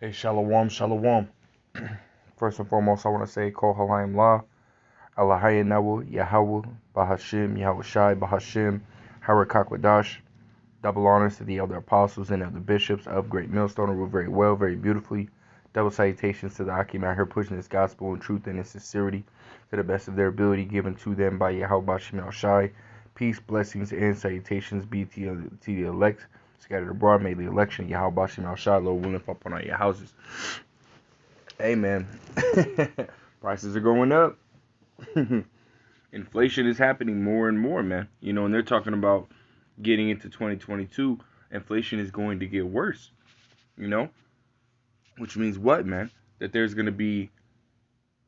Hey, Shalom, Shalom. First and foremost, I want to say, Kol Halayim La, Alahayin Nawu, Yahweh, Bahashim, Yahweh Shai, Bahashim, Harakakwadash. Double honors to the elder apostles and elder bishops of Great Millstone, who rule very well, very beautifully. Double salutations to the Akim out here pushing this gospel in truth and in sincerity to the best of their ability, given to them by Yahweh Bashim Shai. Peace, blessings, and salutations be to the elect scattered abroad. May the election of Yahweh Bashim Shai, Lord willing, fall upon all your houses. Hey, man. Prices are going up. Inflation is happening more and more, man. And they're talking about getting into 2022, inflation is going to get worse, which means what, man? That there's going to be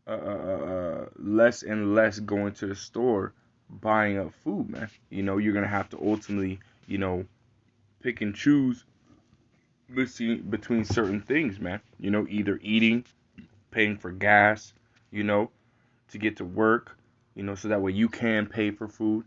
less and less going to the store buying up food, man. You're going to have to ultimately, pick and choose between certain things, man. Either eating, paying for gas, to get to work, so that way you can pay for food.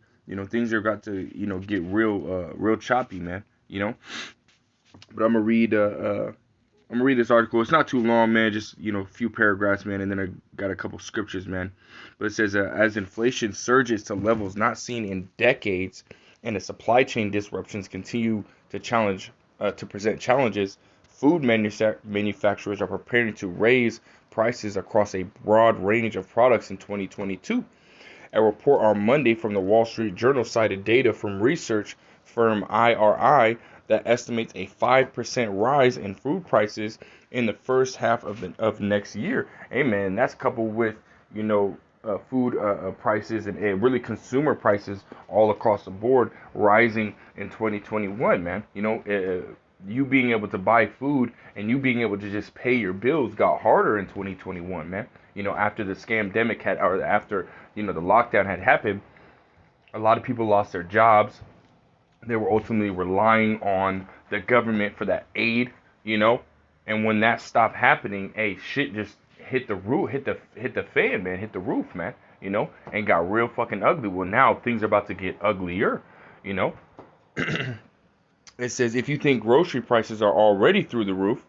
Things are got to, get real choppy, man. But I'm gonna read this article. It's not too long, man. Just a few paragraphs, man, and then I got a couple scriptures, man. But it says, as inflation surges to levels not seen in decades, and the supply chain disruptions continue to present challenges, food manufacturers are preparing to raise prices across a broad range of products in 2022. A report on Monday from the Wall Street Journal cited data from research firm IRI that estimates a 5% rise in food prices in the first half of next year. Hey, man, that's coupled with, food prices and really consumer prices all across the board rising in 2021, man. You being able to buy food and you being able to just pay your bills got harder in 2021, man. After the scamdemic after, the lockdown had happened, a lot of people lost their jobs. They were ultimately relying on the government for that aid, and when that stopped happening, hey, shit just hit the roof, hit the fan, man, hit the roof, man, and got real fucking ugly. Well, now things are about to get uglier, you know. It says, if you think grocery prices are already through the roof,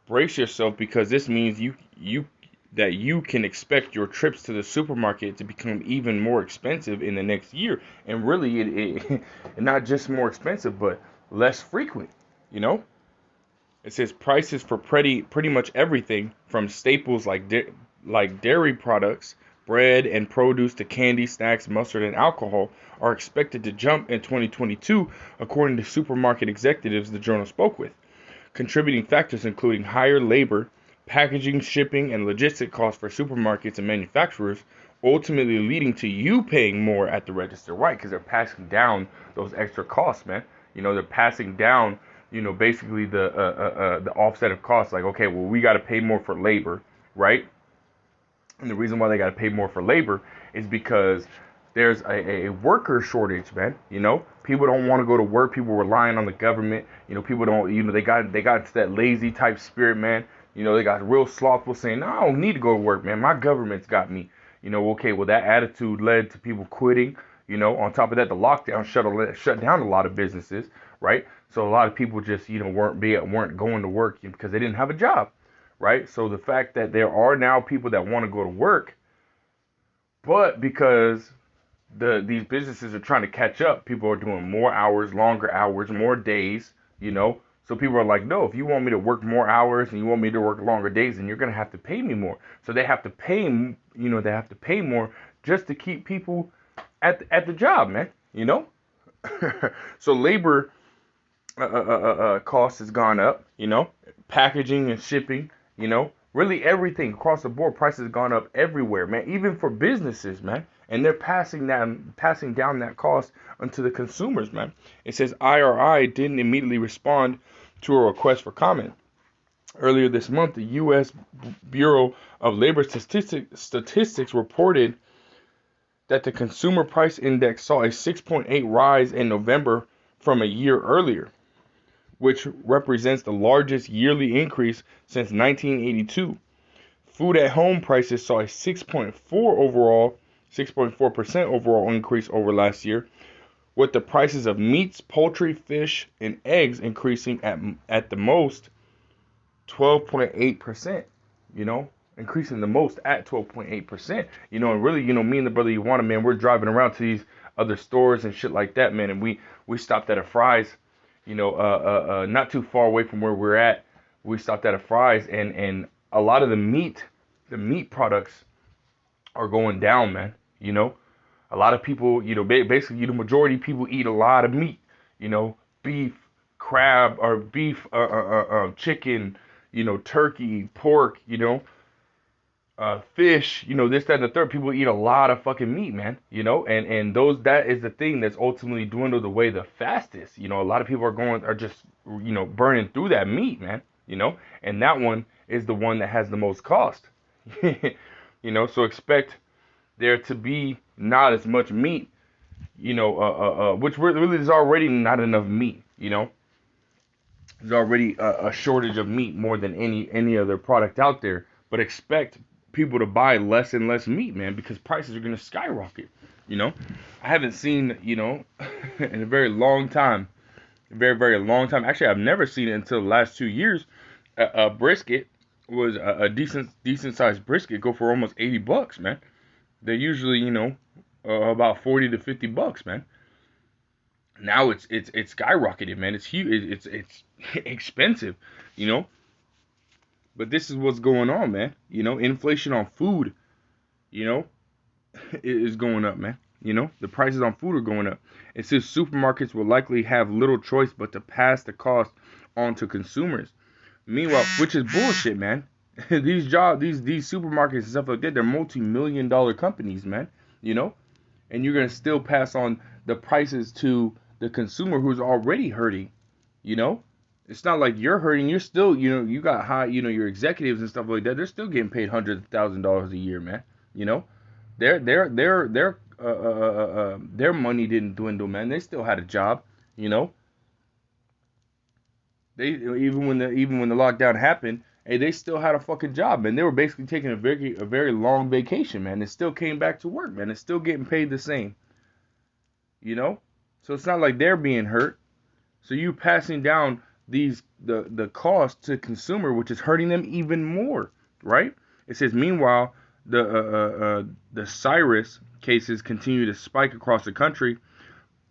brace yourself, because this means you can expect your trips to the supermarket to become even more expensive in the next year. And really, it not just more expensive, but less frequent. It says prices for pretty much everything from staples like dairy products, bread and produce, to candy, snacks, mustard, and alcohol are expected to jump in 2022, according to supermarket executives the journal spoke with. Contributing factors including higher labor, packaging, shipping, and logistic costs for supermarkets and manufacturers, ultimately leading to you paying more at the register, right? Because they're passing down those extra costs, man. They're passing down, basically the offset of costs. Like, okay, well, we got to pay more for labor, right? And the reason why they got to pay more for labor is because there's a worker shortage, man. People don't want to go to work. People relying on the government. People don't, they got to that lazy type spirit, man. They got real slothful, saying, no, I don't need to go to work, man. My government's got me. Okay, well, that attitude led to people quitting. On top of that, the lockdown shut down a lot of businesses, right? So a lot of people just, weren't going to work because they didn't have a job, right? So the fact that there are now people that want to go to work, but because these businesses are trying to catch up, people are doing more hours, longer hours, more days, So people are like, no, if you want me to work more hours and you want me to work longer days, then you're gonna have to pay me more. So they have to pay, more just to keep people at the job, man. So labor cost has gone up. Packaging and shipping. Really everything across the board, prices have gone up everywhere, man. Even for businesses, man. And they're passing down that cost onto the consumers, man. It says IRI didn't immediately respond to a request for comment. Earlier this month, the U.S. Bureau of Labor Statistics reported that the Consumer Price Index saw a 6.8 rise in November from a year earlier, which represents the largest yearly increase since 1982. Food at home prices saw a 6.4% overall increase over last year, with the prices of meats, poultry, fish, and eggs increasing at the most 12.8%, you know, increasing the most at 12.8%, you know, and really, you know, me and the brother Iwana, man, we're driving around to these other stores and shit like that, man, and we stopped at a Fry's, you know, not too far away from where we're at. We stopped at a Fry's, and a lot of the meat products are going down, man. You know, a lot of people, you know, basically, you know, majority of people eat a lot of meat. You know, beef, crab, or beef, chicken, you know, turkey, pork, you know, fish, you know, this, that, and the third. People eat a lot of fucking meat, man. You know, and those, that is the thing that's ultimately dwindled away the fastest. You know, a lot of people are just, you know, burning through that meat, man. You know, and that one is the one that has the most cost. You know, so expect there to be not as much meat, you know, which really is already not enough meat. You know, there's already a shortage of meat more than any other product out there. But expect people to buy less and less meat, man, because prices are gonna skyrocket. You know, I haven't seen, you know, in a very long time, a very very long time. Actually, I've never seen it until the last 2 years. A brisket was a decent sized brisket go for almost $80, man. They're usually, you know, about 40 to $50, man. Now it's skyrocketed, man. It's huge. It's expensive, you know. But this is what's going on, man. You know, inflation on food, you know, is going up, man. You know, the prices on food are going up. It says supermarkets will likely have little choice but to pass the cost on to consumers. Meanwhile, which is bullshit, man. These supermarkets and stuff like that, they're multi-million-dollar companies, man. You know, and you're gonna still pass on the prices to the consumer who's already hurting. You know, it's not like you're hurting. You're still, you know, you got high, you know, your executives and stuff like that. They're still getting paid hundreds of $1,000s a year, man. You know, their money didn't dwindle, man. They still had a job. You know, they even when the lockdown happened, hey, they still had a fucking job, man. They were basically taking a very long vacation, man. They still came back to work, man. They're still getting paid the same, you know. So it's not like they're being hurt. So you passing down the cost to consumer, which is hurting them even more, right? It says meanwhile the Cyrus cases continue to spike across the country,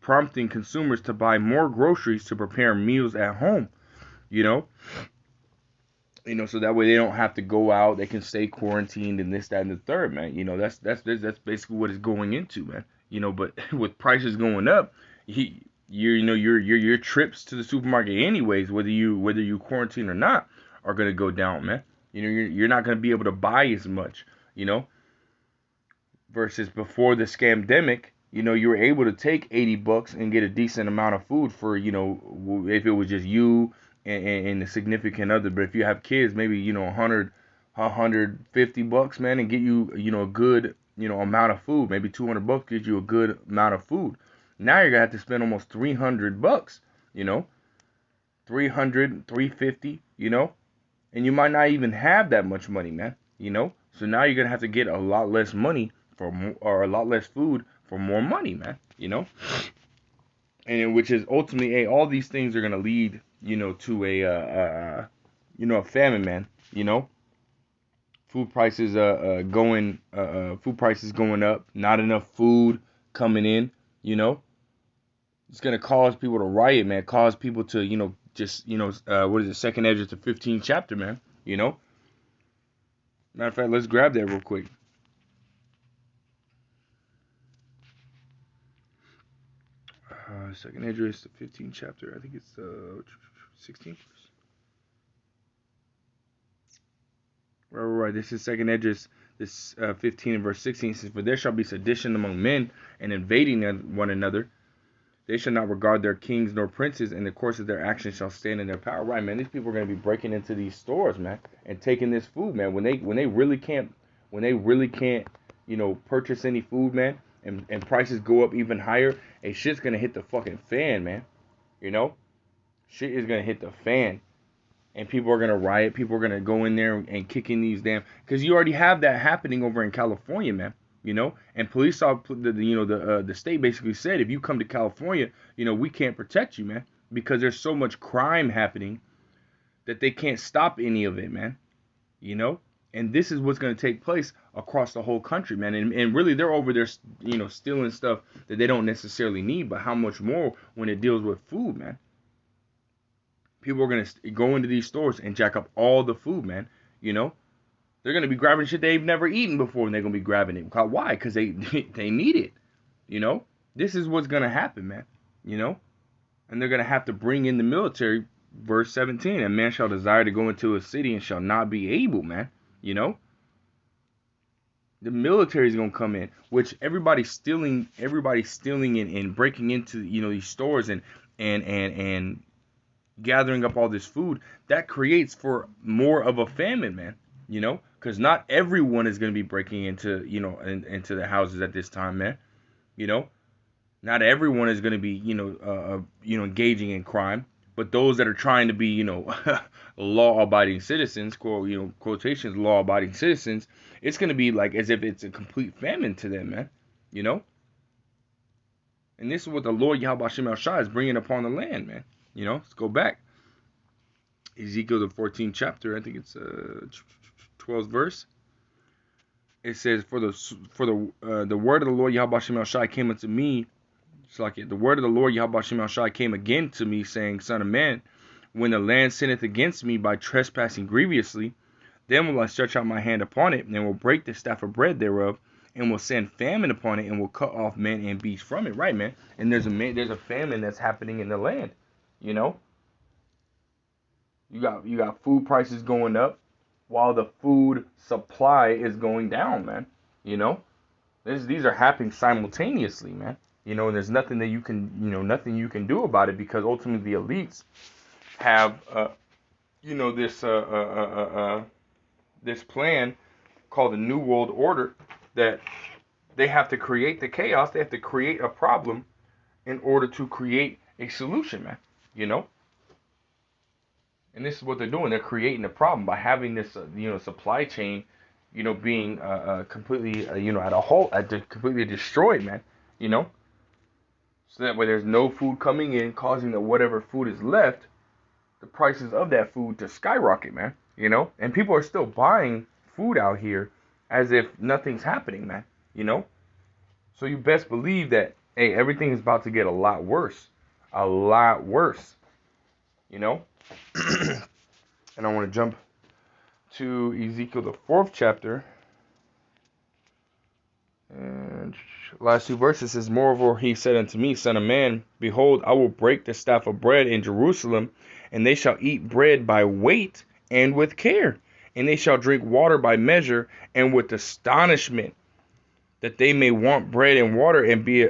prompting consumers to buy more groceries to prepare meals at home. You know, so that way they don't have to go out. They can stay quarantined and this, that, and the third, man. You know, that's basically what it's going into, man. You know, but with prices going up, your trips to the supermarket anyways, whether you quarantine or not, are gonna go down, man. You know, you're not gonna be able to buy as much, you know, versus before the scamdemic. You know, you were able to take $80 and get a decent amount of food for, you know, if it was just you and a significant other. But if you have kids, maybe, you know, 150 bucks, man, and get you, you know, a good, you know, amount of food. Maybe 200 bucks gets you a good amount of food. Now you're gonna have to spend almost 300 bucks, you know, 300, 350, you know, and you might not even have that much money, man, you know. So now you're gonna have to get a lot less money for more, or a lot less food for more money, man, you know. And which is ultimately, hey, all these things are gonna lead, you know, to a famine, man, you know. Food prices going up, not enough food coming in, you know. It's gonna cause people to riot, man. Cause people to, you know, just, you know, what is it? Second Esdras to 15th chapter, man. You know. Matter of fact, let's grab that real quick. Second Esdras to 15th chapter. I think it's 16th verse. Right. This is Second Esdras. This 15 and verse 16 says, "For there shall be sedition among men, and invading one another. They shall not regard their kings nor princes, and the course of their actions shall stand in their power." Right, man. These people are gonna be breaking into these stores, man, and taking this food, man. When they really can't, you know, purchase any food, man, and prices go up even higher, hey, shit's gonna hit the fucking fan, man. You know, shit is gonna hit the fan, and people are gonna riot. People are gonna go in there and kick in these damn, because you already have that happening over in California, man. You know, and police saw the state basically said, if you come to California, you know, we can't protect you, man, because there's so much crime happening. that they can't stop any of it, man. You know, and this is what's going to take place across the whole country, man. And really, they're over there, stealing stuff that they don't necessarily need. But how much more when it deals with food, man? People are going to go into these stores and jack up all the food, man. You know, they're going to be grabbing shit they've never eaten before, and they're going to be grabbing it. Why? Because they they need it. You know, this is what's going to happen, man. You know, and they're going to have to bring in the military. Verse 17, and man shall desire to go into a city and shall not be able, man. You know, the military is gonna come in, which everybody's stealing and breaking into these stores and gathering up all this food. That creates for more of a famine, man. You know, because not everyone is gonna be breaking into into the houses at this time, man. You know, not everyone is gonna be engaging in crime. But those that are trying to be, law-abiding citizens, quotations, law-abiding citizens, it's going to be like as if it's a complete famine to them, man. You know? And this is what the Lord Yahweh Shem El Shai is bringing upon the land, man. You know? Let's go back. Ezekiel, the 14th chapter, I think it's 12th verse. It says, For the word of the Lord Yahweh Shem El Shai came unto me. It's like the word of the Lord Yahweh Shem El Shai came again to me, saying, Son of man, when the land sinneth against me by trespassing grievously, then will I stretch out my hand upon it, and will break the staff of bread thereof, and will send famine upon it, and will cut off man and beast from it. Right, man? And there's a famine that's happening in the land. You know, you got food prices going up, while the food supply is going down, man. You know, these are happening simultaneously, man. You know, and there's nothing that you can, nothing you can do about it, because ultimately the elites have, this plan called the New World Order, that they have to create the chaos. They have to create a problem in order to create a solution, man. You know, and this is what they're doing. They're creating a problem by having this, supply chain, being completely, at a halt, completely destroyed, man. You know. So that way there's no food coming in, causing that whatever food is left, the prices of that food to skyrocket, man. You know? And people are still buying food out here as if nothing's happening, man. You know? So you best believe that, hey, everything is about to get a lot worse. A lot worse. You know? And I want to jump to Ezekiel, the 4th chapter. And last two verses says, Moreover, he said unto me, Son of man, behold, I will break the staff of bread in Jerusalem, and they shall eat bread by weight and with care, and they shall drink water by measure and with astonishment, that they may want bread and water and be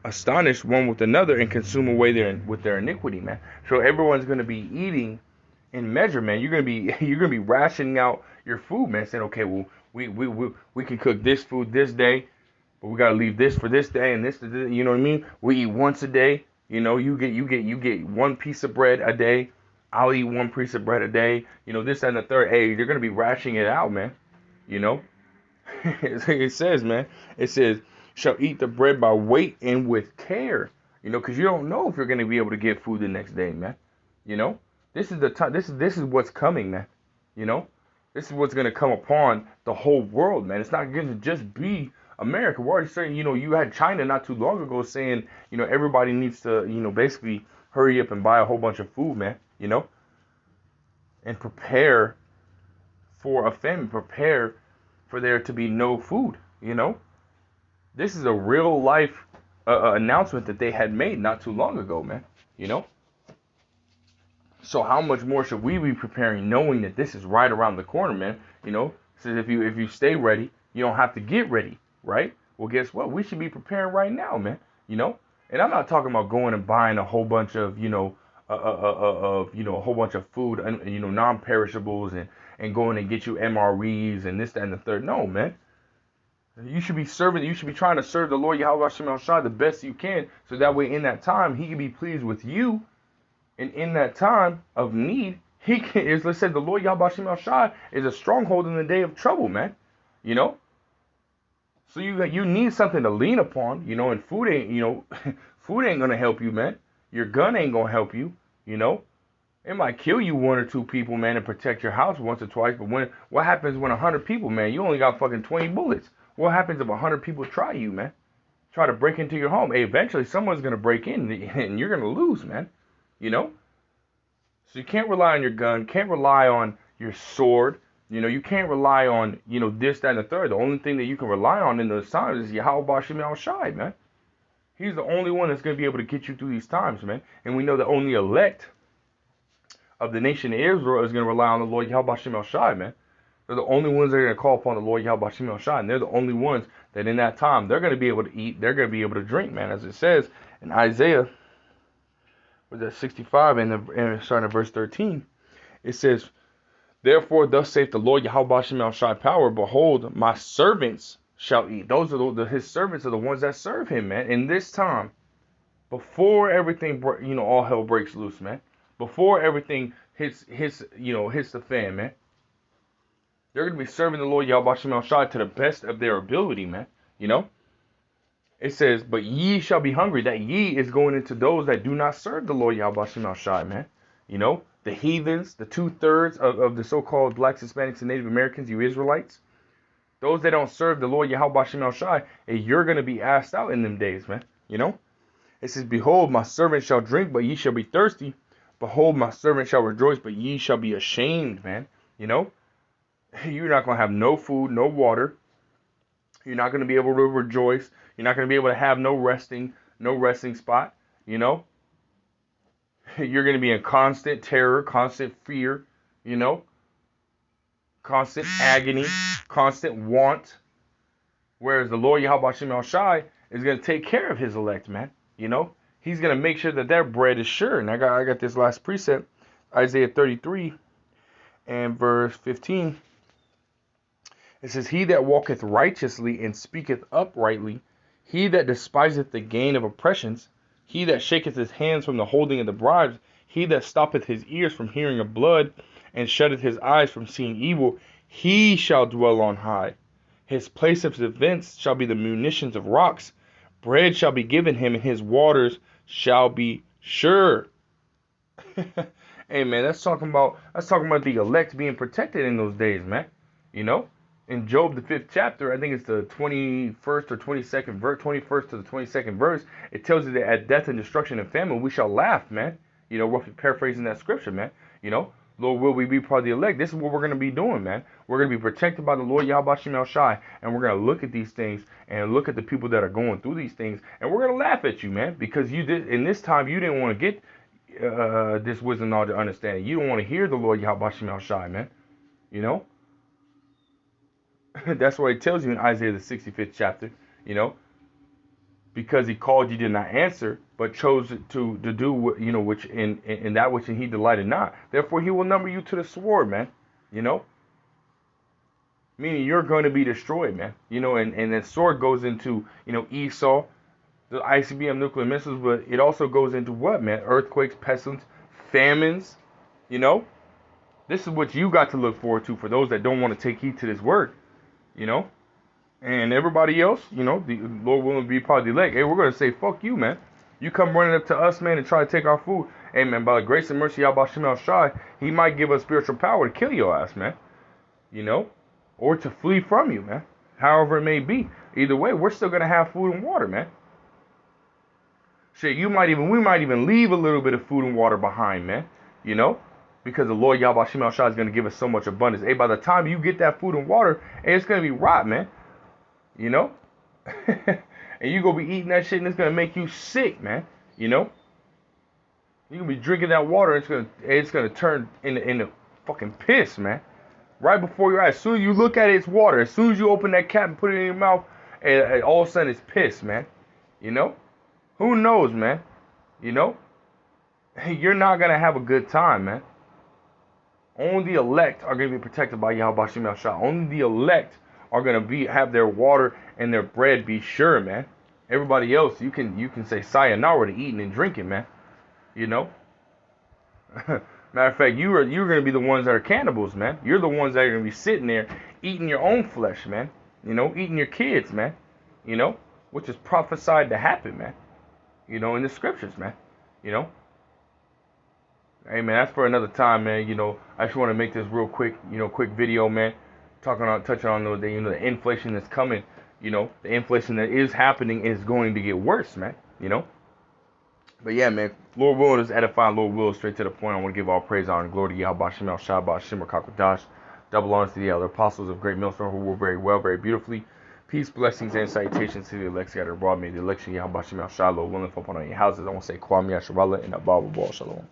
astonished one with another and consume away with their iniquity, man. So everyone's going to be eating in measure, man. You're gonna be rationing out your food, man. Saying, okay, well, we can cook this food this day, but we gotta leave this for this day and this. You know what I mean? We eat once a day. You know, you get one piece of bread a day. I'll eat one piece of bread a day. You know, this and the third. Hey, you're gonna be rationing it out, man. You know, it says, man. It says, shall eat the bread by weight and with care. You know, because you don't know if you're gonna be able to get food the next day, man. You know, this is the time. This is what's coming, man. You know, this is what's gonna come upon the whole world, man. It's not gonna just be America. We're already saying, you know, you had China not too long ago saying, you know, everybody needs to, you know, basically hurry up and buy a whole bunch of food, man. You know, and prepare for a famine. Prepare for there to be no food. You know, this is a real life announcement that they had made not too long ago, man. You know. So how much more should we be preparing, knowing that this is right around the corner, man? You know, says if you stay ready, you don't have to get ready, right? Well, guess what? We should be preparing right now, man. You know, and I'm not talking about going and buying a whole bunch of, you know, a whole bunch of food and, you know, non-perishables and going and get you MREs and this, that, and the third. No, man. You should be serving. You should be trying to serve the Lord Yahweh Shem El Shai the best you can, so that way in that time He can be pleased with you. And in that time of need, He can, as let's say, the Lord Yahweh Shem El Shai is a stronghold in the day of trouble, man. You know? So you need something to lean upon, you know, and food ain't, you know, food ain't gonna help you, man. Your gun ain't gonna help you, you know. It might kill you one or two people, man, and protect your house once or twice. But what happens when 100 people, man? You only got fucking 20 bullets. What happens if 100 people try you, man? Try to break into your home. Hey, eventually someone's gonna break in, and you're gonna lose, man. You know. So you can't rely on your gun. Can't rely on your sword. You can't rely on this, that, and the third. The only thing that you can rely on in those times is Yahweh Bashim Al Shai, man. He's the only one that's gonna be able to get you through these times, man. And we know that only elect of the nation of Israel is going to rely on the Lord Yahweh Shem El Shai, man. They're the only ones that are going to call upon the Lord Yahweh Shem El Shai, and they're the only ones that in that time they're going to be able to eat, they're going to be able to drink, man. As it says in Isaiah, was that 65 and starting at verse 13, it says, "Therefore, thus saith the Lord Yahweh Shem El Shai power, behold, my servants shall eat." Those are his servants are the ones that serve him, man. In this time, before everything, all hell breaks loose, man. Before everything hits the fan, man. They're going to be serving the Lord Yahweh Shem El Shai to the best of their ability, man. It says, "But ye shall be hungry." That ye is going into those that do not serve the Lord Yahweh Shem El Shai, man. The heathens, the 2/3 of the so-called blacks, Hispanics, and Native Americans, you Israelites. Those that don't serve the Lord Yahweh Shem El Shai, you're going to be asked out in them days, man. It says, "Behold, my servant shall drink, but ye shall be thirsty. Behold, my servant shall rejoice, but ye shall be ashamed," man. You're not going to have no food, no water. You're not going to be able to rejoice. You're not going to be able to have no resting spot. You're going to be in constant terror, constant fear, constant agony, constant want. Whereas the Lord Yahweh Shem El Shai is going to take care of his elect, man. He's going to make sure that their bread is sure. And I got this last precept, Isaiah 33 and verse 15. It says, "He that walketh righteously and speaketh uprightly, he that despiseth the gain of oppressions, he that shaketh his hands from the holding of the bribes, he that stoppeth his ears from hearing of blood, and shutteth his eyes from seeing evil, he shall dwell on high. His place of defense shall be the munitions of rocks. Bread shall be given him, and his waters shall be sure." Hey, man, that's talking about the elect being protected in those days, man. In Job, the 5th chapter, I think it's the 21st or 22nd verse, 21st to the 22nd verse, it tells you that at death and destruction and famine we shall laugh, man. Roughly paraphrasing that scripture, man. Lord, will we be part of the elect? This is what we're going to be doing, man. We're going to be protected by the Lord Yahweh Shem El Shai, and we're going to look at these things and look at the people that are going through these things, and we're going to laugh at you, man, because you did in this time you didn't want to get this wisdom, knowledge, and understanding. You don't want to hear the Lord Yahweh Shem El Shai, man. That's why it tells you in Isaiah the 65th chapter, because he called you did not answer, but chose to do which in that which he delighted not. Therefore he will number you to the sword, man. Meaning you're going to be destroyed, man. And that sword goes into Esau, the ICBM nuclear missiles, but it also goes into what, man? Earthquakes, pestilence, famines. This is what you got to look forward to for those that don't want to take heed to this word. And everybody else, the Lord willing to be part of the elect. Hey, we're going to say, fuck you, man. You come running up to us, man, and try to take our food. Hey, man, by the grace and mercy of Yahweh Shem El Shai, he might give us spiritual power to kill your ass, man. Or to flee from you, man. However it may be. Either way, we're still going to have food and water, man. Shit, we might even leave a little bit of food and water behind, man. Because the Lord Yahweh Shem El Shai is going to give us so much abundance. Hey, by the time you get that food and water, hey, it's going to be rot, man. And you're going to be eating that shit and it's going to make you sick, man. You're going to be drinking that water and it's going to turn into fucking piss, man. Right before your eyes. As soon as you look at it, it's water. As soon as you open that cap and put it in your mouth, and all of a sudden it's piss, man. Who knows, man? You're not going to have a good time, man. Only the elect are going to be protected by Yahweh Shem El Shai. Only the elect are going to have their water and their bread be sure, man. Everybody else, you can say sayonara to eating and drinking, man. Matter of fact, you're going to be the ones that are cannibals, man. You're the ones that are going to be sitting there eating your own flesh, man. Eating your kids, man. Which is prophesied to happen, man. In the scriptures, man. Hey man, that's for another time, man. I just want to make this real quick, quick video, man. Touching on the inflation that's coming. The inflation that is happening is going to get worse, man. But yeah, man, Lord willing is edifying. Lord will straight to the point. I want to give all praise, honor, and glory to Yahweh Shem El Shabbat Shimmer Kakodash. Double honors to the other apostles of great millstone who were very well, very beautifully. Peace, blessings, and salutations to the elect scattered abroad. May the election Yahweh Shem El Shalom will fall upon all your houses. I want to say Kwame Yasharallah and Abba Shalom.